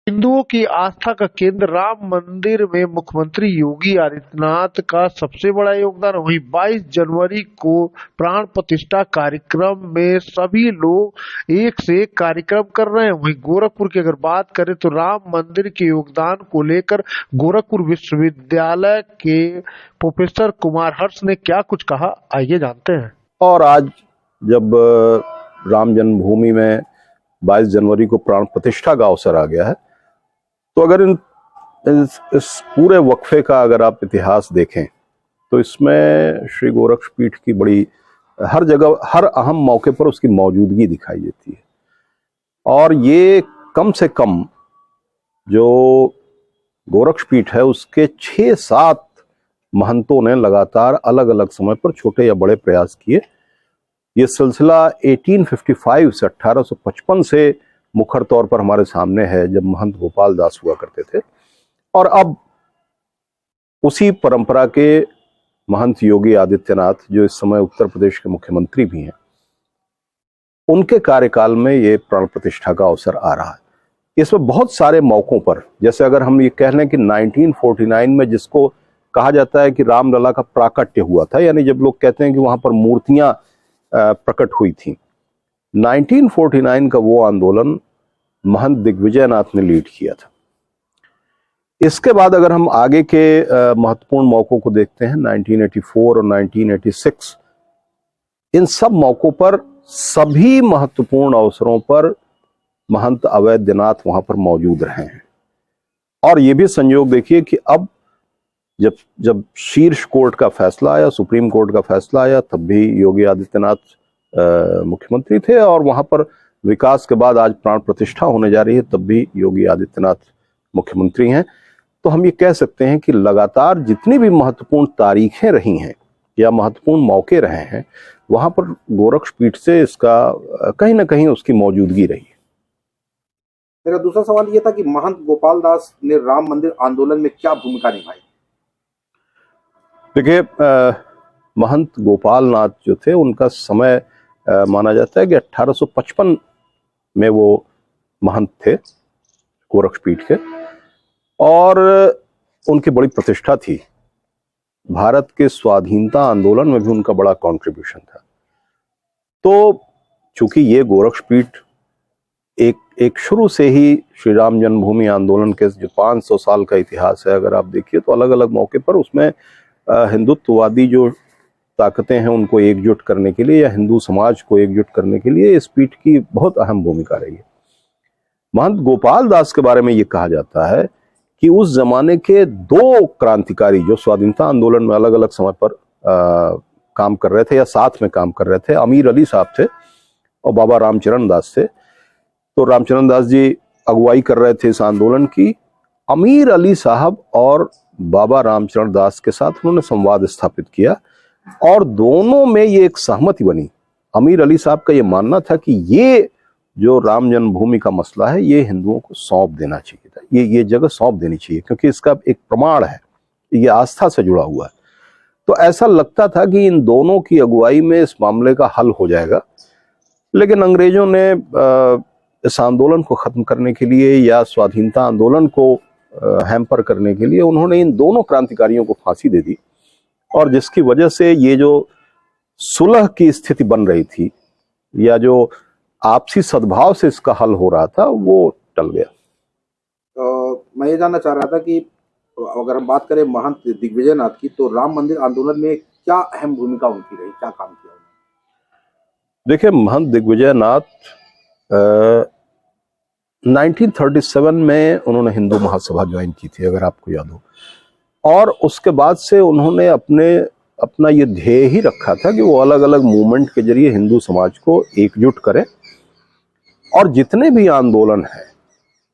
हिंदुओं की आस्था का केंद्र राम मंदिर में मुख्यमंत्री योगी आदित्यनाथ का सबसे बड़ा योगदान। वहीं 22 जनवरी को प्राण प्रतिष्ठा कार्यक्रम में सभी लोग एक से एक कार्यक्रम कर रहे हैं। वहीं गोरखपुर की अगर बात करें तो राम मंदिर के योगदान को लेकर गोरखपुर विश्वविद्यालय के प्रोफेसर कुमार हर्ष ने क्या कुछ कहा, आइए जानते हैं। और आज जब राम जन्मभूमि में 22 जनवरी को प्राण प्रतिष्ठा का अवसर आ गया है, तो अगर इस पूरे वक्फे का अगर आप इतिहास देखें तो इसमें श्री गोरक्षपीठ की बड़ी हर जगह हर अहम मौके पर उसकी मौजूदगी दिखाई देती है। और ये कम से कम जो गोरक्षपीठ है उसके 6-7 महंतों ने लगातार अलग अलग समय पर छोटे या बड़े प्रयास किए। ये सिलसिला 1855 से 1855 से मुखर तौर पर हमारे सामने है, जब महंत गोपाल दास हुआ करते थे। और अब उसी परंपरा के महंत योगी आदित्यनाथ, जो इस समय उत्तर प्रदेश के मुख्यमंत्री भी हैं, उनके कार्यकाल में ये प्राण प्रतिष्ठा का अवसर आ रहा है। इसमें बहुत सारे मौकों पर, जैसे अगर हम ये कह लें कि 1949 में जिसको कहा जाता है कि रामलला का प्राकट्य हुआ था, यानी जब लोग कहते हैं कि वहां पर मूर्तियां प्रकट हुई थी, 1949 का वो आंदोलन महंत दिग्विजयनाथ ने लीड किया था। इसके बाद अगर हम आगे के महत्वपूर्ण मौकों को देखते हैं, 1984 और 1986, इन सब मौकों पर सभी महत्वपूर्ण अवसरों पर महंत अवैधनाथ वहां पर मौजूद रहे हैं। और ये भी संयोग देखिए कि अब जब शीर्ष कोर्ट का फैसला आया, सुप्रीम कोर्ट का फैसला आया, तब भी योगी आदित्यनाथ मुख्यमंत्री थे, और वहां पर विकास के बाद आज प्राण प्रतिष्ठा होने जा रही है, तब भी योगी आदित्यनाथ मुख्यमंत्री हैं। तो हम ये कह सकते हैं कि लगातार जितनी भी महत्वपूर्ण तारीखें रही हैं या महत्वपूर्ण मौके रहे हैं, वहां पर गोरक्षपीठ से इसका कहीं ना कहीं उसकी मौजूदगी रही है। मेरा दूसरा सवाल ये था कि महंत गोपाल दास ने राम मंदिर आंदोलन में क्या भूमिका निभाई? देखिए, महंत गोपाल नाथ जो थे, उनका समय माना जाता है कि 1855 में वो महंत थे गोरक्षपीठ के, और उनकी बड़ी प्रतिष्ठा थी। भारत के स्वाधीनता आंदोलन में भी उनका बड़ा कंट्रीब्यूशन था। तो चूंकि ये गोरक्षपीठ एक शुरू से ही श्री राम जन्मभूमि आंदोलन के जो 500 साल का इतिहास है, अगर आप देखिए तो अलग अलग मौके पर उसमें हिंदुत्ववादी जो ताकतें हैं उनको एकजुट करने के लिए या हिंदू समाज को एकजुट करने के लिए इस पीठ की बहुत अहम भूमिका रही है। महंत गोपाल दास के बारे में ये कहा जाता है कि उस जमाने के 2 क्रांतिकारी जो स्वाधीनता आंदोलन में अलग अलग समय पर काम कर रहे थे या साथ में काम कर रहे थे, अमीर अली साहब थे और बाबा रामचरण दास थे। तो रामचरण दास जी अगुवाई कर रहे थे इस आंदोलन की। अमीर अली साहब और बाबा रामचरण दास के साथ उन्होंने संवाद स्थापित किया और दोनों में ये एक सहमति बनी। अमीर अली साहब का ये मानना था कि ये जो राम जन्मभूमि का मसला है, ये हिंदुओं को सौंप देना चाहिए था, ये जगह सौंप देनी चाहिए, क्योंकि इसका एक प्रमाण है, ये आस्था से जुड़ा हुआ है। तो ऐसा लगता था कि इन दोनों की अगुवाई में इस मामले का हल हो जाएगा। लेकिन अंग्रेजों ने इस आंदोलन को खत्म करने के लिए या स्वाधीनता आंदोलन को हैम्पर करने के लिए उन्होंने इन दोनों क्रांतिकारियों को फांसी दे दी, और जिसकी वजह से ये जो सुलह की स्थिति बन रही थी या जो आपसी सद्भाव से इसका हल हो रहा था, वो टल गया। मैं ये जानना चाह रहा था कि अगर हम बात करें महंत दिग्विजयनाथ की, तो राम मंदिर आंदोलन में क्या अहम भूमिका उनकी रही, क्या काम किया उन्होंने? देखिए, महंत दिग्विजयनाथ 1937 में उन्होंने हिंदू महासभा ज्वाइन की थी, अगर आपको याद हो, और उसके बाद से उन्होंने अपना ये ध्येय ही रखा था कि वो अलग अलग मूवमेंट के जरिए हिंदू समाज को एकजुट करें और जितने भी आंदोलन हैं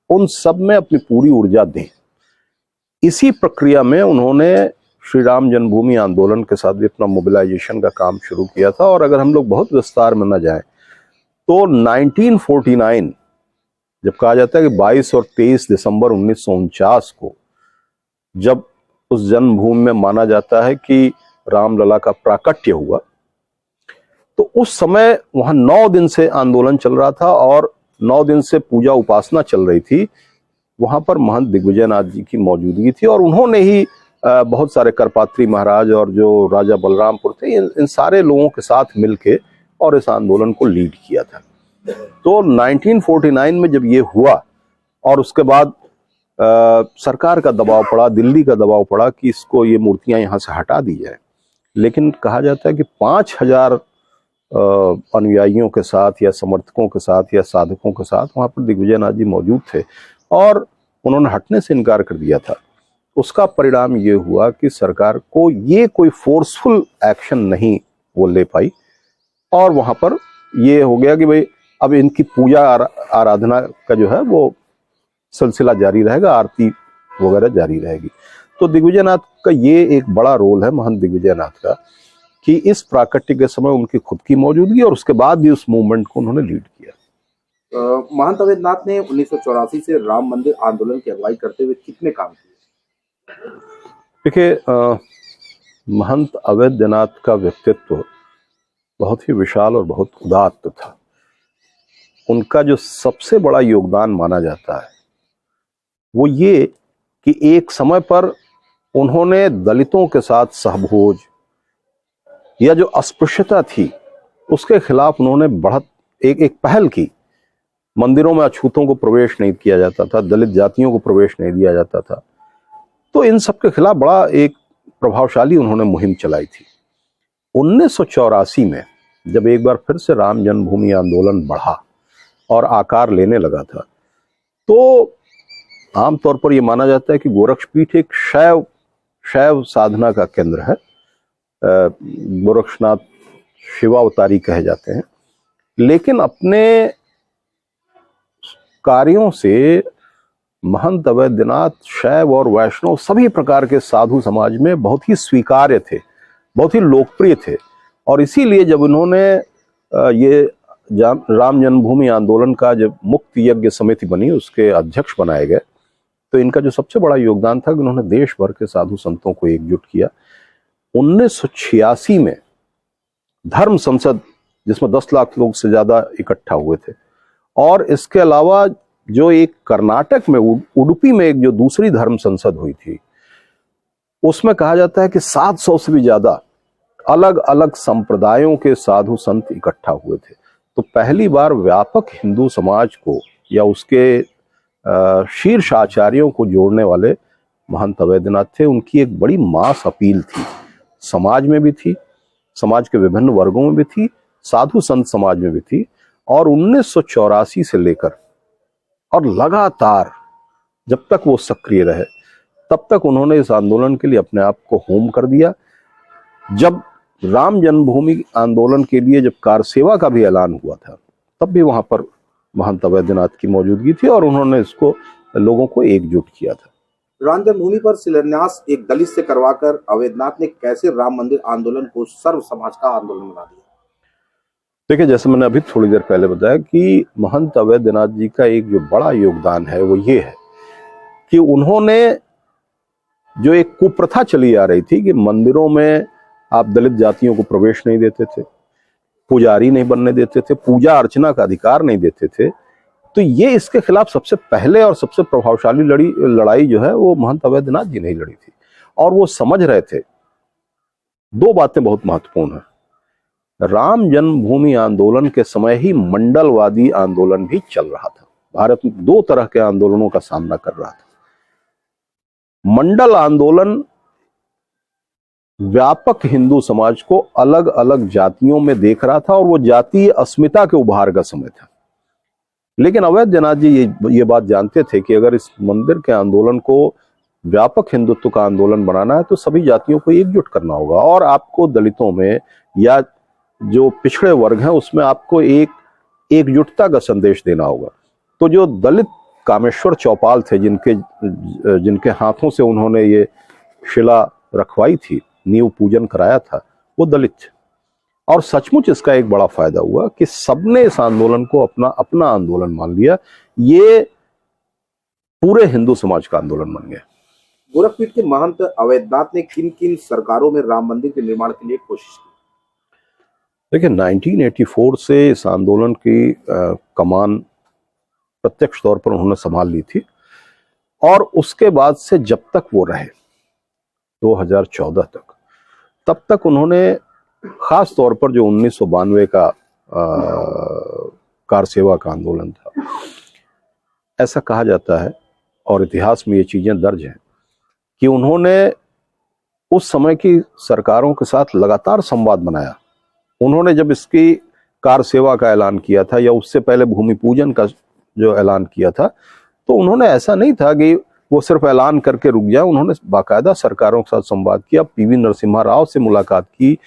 उन सब में अपनी पूरी ऊर्जा दें। इसी प्रक्रिया में उन्होंने श्री राम जन्मभूमि आंदोलन के साथ भी अपना मोबिलाइजेशन का काम शुरू किया था। और अगर हम लोग बहुत विस्तार में न जाएं तो 1949 जब कहा जाता है कि 22 और 23 दिसंबर 1949 को जब उस जन्मभूमि में माना जाता है कि रामलला का प्राकट्य हुआ, तो उस समय वहां 9 दिन से आंदोलन चल रहा था और 9 दिन से पूजा उपासना चल रही थी। वहां पर महंत दिग्विजयनाथ जी की मौजूदगी थी और उन्होंने ही बहुत सारे करपात्री महाराज और जो राजा बलरामपुर थे इन सारे लोगों के साथ मिलके और इस आंदोलन को लीड किया था। तो 1949 में जब ये हुआ और उसके बाद सरकार का दबाव पड़ा, दिल्ली का दबाव पड़ा कि इसको ये मूर्तियां यहाँ से हटा दी जाए, लेकिन कहा जाता है कि 5000 अनुयायियों के साथ या समर्थकों के साथ या साधकों के साथ वहां पर दिग्विजयनाथ जी मौजूद थे और उन्होंने हटने से इनकार कर दिया था। उसका परिणाम ये हुआ कि सरकार को ये कोई फोर्सफुल एक्शन नहीं वो ले पाई और वहां पर ये हो गया कि भाई अब इनकी पूजा आराधना का जो है वो सिलसिला जारी रहेगा, आरती वगैरह जारी रहेगी। तो दिग्विजयनाथ का ये एक बड़ा रोल है, महंत दिग्विजयनाथ का, कि इस प्राकट्य के समय उनकी खुद की मौजूदगी और उसके बाद भी उस मूवमेंट को उन्होंने लीड किया। महंत अवैधनाथ ने 1984 से राम मंदिर आंदोलन की अगुवाई करते हुए कितने काम किए? देखिए, महंत अवैधनाथ का व्यक्तित्व बहुत ही विशाल और बहुत उदात्त था। उनका जो सबसे बड़ा योगदान माना जाता है वो ये कि एक समय पर उन्होंने दलितों के साथ सहभोज या जो अस्पृश्यता थी उसके खिलाफ उन्होंने बढ़त एक पहल की। मंदिरों में अछूतों को प्रवेश नहीं किया जाता था, दलित जातियों को प्रवेश नहीं दिया जाता था, तो इन सब के खिलाफ बड़ा एक प्रभावशाली उन्होंने मुहिम चलाई थी। 1984 में जब एक बार फिर से राम जन्मभूमि आंदोलन बढ़ा और आकार लेने लगा था, तो आमतौर पर यह माना जाता है कि गोरक्षपीठ एक शैव साधना का केंद्र है। गोरक्षनाथ शिवावतारी कहे जाते हैं, लेकिन अपने कार्यों से महंत अवैधनाथ शैव और वैष्णव सभी प्रकार के साधु समाज में बहुत ही स्वीकार्य थे, बहुत ही लोकप्रिय थे। और इसीलिए जब उन्होंने ये राम जन्मभूमि आंदोलन का जब मुक्त यज्ञ समिति बनी, उसके अध्यक्ष बनाए गए, तो इनका जो सबसे बड़ा योगदान था कि उन्होंने देश भर के साधु संतों को एकजुट किया। 1986 में धर्म संसद, जिसमें 10 लाख लोग से ज्यादा इकट्ठा हुए थे, और इसके अलावा जो एक कर्नाटक में उडुपी में एक जो दूसरी धर्म संसद हुई थी, उसमें कहा जाता है कि 700 से भी ज्यादा अलग अलग संप्रदायों के साधु संत इकट्ठा हुए थे। तो पहली बार व्यापक हिंदू समाज को या उसके शीर्ष आचार्यों को जोड़ने वाले महंत अवैधनाथ थे। उनकी एक बड़ी मास अपील थी, समाज में भी थी, समाज के विभिन्न वर्गों में भी थी, साधु संत समाज में भी थी। और 1984 से लेकर और लगातार जब तक वो सक्रिय रहे, तब तक उन्होंने इस आंदोलन के लिए अपने आप को होम कर दिया। जब राम जन्मभूमि आंदोलन के लिए जब कार सेवा का भी ऐलान हुआ था, तब भी वहां पर महंत अवैधनाथ की मौजूदगी थी और उन्होंने इसको लोगों को एकजुट किया था। राम जन्मभूमि पर शिलान्यास एक दलित से करवाकर अवैधनाथ ने कैसे राम मंदिर आंदोलन को सर्व समाज का आंदोलन बना दिया? देखिए, जैसे मैंने अभी थोड़ी देर पहले बताया कि महंत अवैधनाथ जी का एक जो बड़ा योगदान है वो ये है कि उन्होंने जो एक कुप्रथा चली आ रही थी कि मंदिरों में आप दलित जातियों को प्रवेश नहीं देते थे, पुजारी नहीं बनने देते थे, पूजा अर्चना का अधिकार नहीं देते थे, तो ये इसके खिलाफ सबसे पहले और सबसे प्रभावशाली लड़ाई जो है वो महंत अवैधनाथ जी ने ही लड़ी थी। और वो समझ रहे थे, दो बातें बहुत महत्वपूर्ण है। राम जन्मभूमि आंदोलन के समय ही मंडलवादी आंदोलन भी चल रहा था। भारत में दो तरह के आंदोलनों का सामना कर रहा था। मंडल आंदोलन व्यापक हिंदू समाज को अलग अलग जातियों में देख रहा था और वो जातीय अस्मिता के उभार का समय था। लेकिन अवैधनाथ जी ये बात जानते थे कि अगर इस मंदिर के आंदोलन को व्यापक हिंदुत्व का आंदोलन बनाना है तो सभी जातियों को एकजुट करना होगा और आपको दलितों में या जो पिछड़े वर्ग हैं उसमें आपको एकजुटता का संदेश देना होगा। तो जो दलित कामेश्वर चौपाल थे, जिनके हाथों से उन्होंने ये शिला रखवाई थी, नींव पूजन कराया था, वो दलित थे। और सचमुच इसका एक बड़ा फायदा हुआ कि सबने इस आंदोलन को अपना आंदोलन मान लिया। ये पूरे हिंदू समाज का आंदोलन बन गया। गोरखपीठ के महंत अवैधनाथ ने किन किन सरकारों में राम मंदिर के निर्माण के लिए कोशिश की? देखिए, 1984 से इस आंदोलन की कमान प्रत्यक्ष तौर पर उन्होंने संभाल ली थी। और उसके बाद से जब तक वो रहे 2014 तक, तब तक उन्होंने खास तौर पर जो 1992 का कार सेवा का आंदोलन था, ऐसा कहा जाता है और इतिहास में ये चीजें दर्ज हैं कि उन्होंने उस समय की सरकारों के साथ लगातार संवाद बनाया। उन्होंने जब इसकी कार सेवा का ऐलान किया था या उससे पहले भूमि पूजन का जो ऐलान किया था, तो उन्होंने ऐसा नहीं था कि वो सिर्फ ऐलान करके रुक जाए। उन्होंने बाकायदा सरकारों के साथ संवाद किया, पीवी नरसिम्हा राव से मुलाकात की।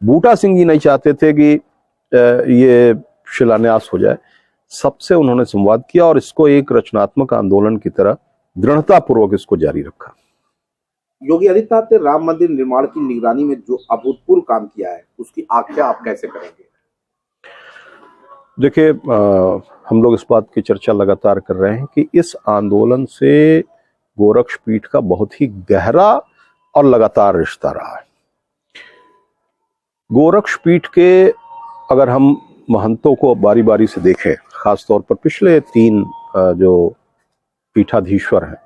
बूटा सिंह जी नहीं चाहते थे कि ये शिलान्यास हो जाए, सबसे उन्होंने संवाद किया और इसको एक रचनात्मक आंदोलन की तरह दृढ़तापूर्वक इसको जारी रखा। योगी आदित्यनाथ ने राम मंदिर निर्माण की निगरानी में जो अभूतपूर्व काम किया है, उसकी आख्या आप कैसे करेंगे? देखिए, हम लोग इस बात की चर्चा लगातार कर रहे हैं कि इस आंदोलन से गोरक्ष पीठ का बहुत ही गहरा और लगातार रिश्ता रहा है। गोरक्ष पीठ के अगर हम महंतों को बारी बारी से देखें, खासतौर पर पिछले 3 जो पीठाधीश्वर हैं,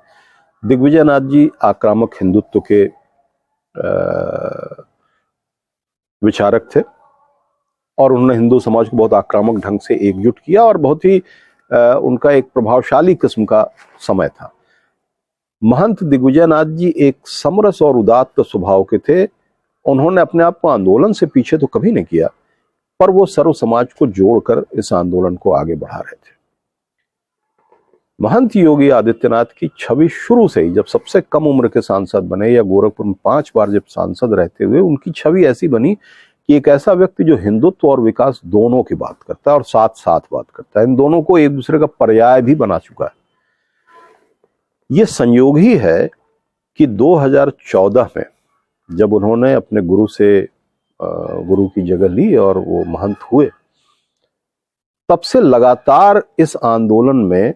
दिग्विजयनाथ जी आक्रामक हिंदुत्व के विचारक थे और उन्होंने हिंदू समाज को बहुत आक्रामक ढंग से एकजुट किया और बहुत ही उनका एक प्रभावशाली किस्म का समय था। महंत दिग्विजयनाथ जी एक समरस और उदात्त स्वभाव के थे। उन्होंने अपने आप को आंदोलन से पीछे तो कभी नहीं किया, पर वो सर्व समाज को जोड़कर इस आंदोलन को आगे बढ़ा रहे थे। महंत योगी आदित्यनाथ की छवि शुरू से ही, जब सबसे कम उम्र के सांसद बने या गोरखपुर में 5 बार जब सांसद रहते हुए, उनकी छवि ऐसी बनी कि एक ऐसा व्यक्ति जो हिंदुत्व और विकास दोनों की बात करता है और साथ साथ बात करता है, इन दोनों को एक दूसरे का पर्याय भी बना चुका है। ये संयोग ही है कि 2014 में जब उन्होंने अपने गुरु की जगह ली और वो महंत हुए, तब से लगातार इस आंदोलन में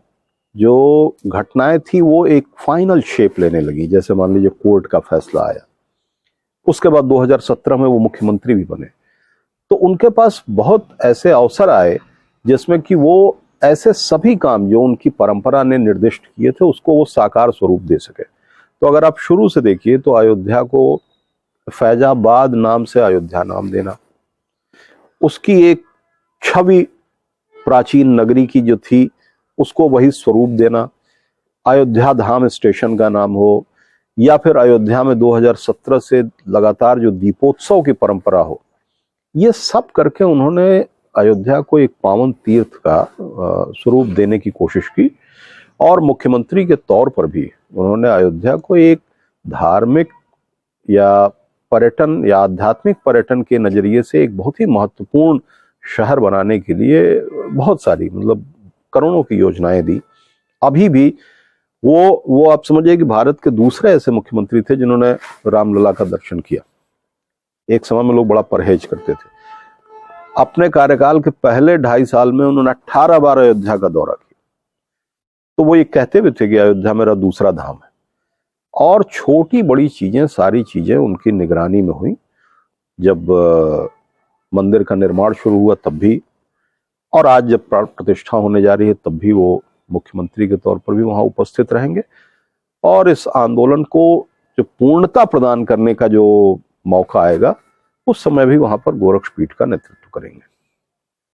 जो घटनाएं थी वो एक फाइनल शेप लेने लगी। जैसे मान लीजिए कोर्ट का फैसला आया, उसके बाद 2017 में वो मुख्यमंत्री भी बने, तो उनके पास बहुत ऐसे अवसर आए जिसमें कि वो ऐसे सभी काम जो उनकी परंपरा ने निर्दिष्ट किए थे उसको वो साकार स्वरूप दे सके। तो अगर आप शुरू से देखिए तो अयोध्या को फैजाबाद नाम से अयोध्या नाम देना, उसकी एक छवि प्राचीन नगरी की जो थी उसको वही स्वरूप देना, अयोध्या धाम स्टेशन का नाम हो, या फिर अयोध्या में 2017 से लगातार जो दीपोत्सव की परंपरा हो, ये सब करके उन्होंने अयोध्या को एक पावन तीर्थ का स्वरूप देने की कोशिश की। और मुख्यमंत्री के तौर पर भी उन्होंने अयोध्या को एक धार्मिक या पर्यटन या आध्यात्मिक पर्यटन के नजरिए से एक बहुत ही महत्वपूर्ण शहर बनाने के लिए बहुत सारी, मतलब करोड़ों की योजनाएं दी। अभी भी वो आप समझिए कि भारत के दूसरे ऐसे मुख्यमंत्री थे जिन्होंने रामलला का दर्शन किया। एक समय में लोग बड़ा परहेज करते थे। अपने कार्यकाल के पहले 2.5 साल में उन्होंने 18 बार अयोध्या का दौरा किया। तो वो ये कहते भी थे कि अयोध्या मेरा दूसरा धाम है। और छोटी बड़ी चीजें, सारी चीजें उनकी निगरानी में हुई। जब मंदिर का निर्माण शुरू हुआ तब भी, और आज जब प्राण प्रतिष्ठा होने जा रही है तब भी वो मुख्यमंत्री के तौर पर भी वहां उपस्थित रहेंगे। और इस आंदोलन को जो पूर्णता प्रदान करने का जो मौका आएगा, उस समय भी वहां पर गोरक्ष पीठ का नेतृत्व करेंगे।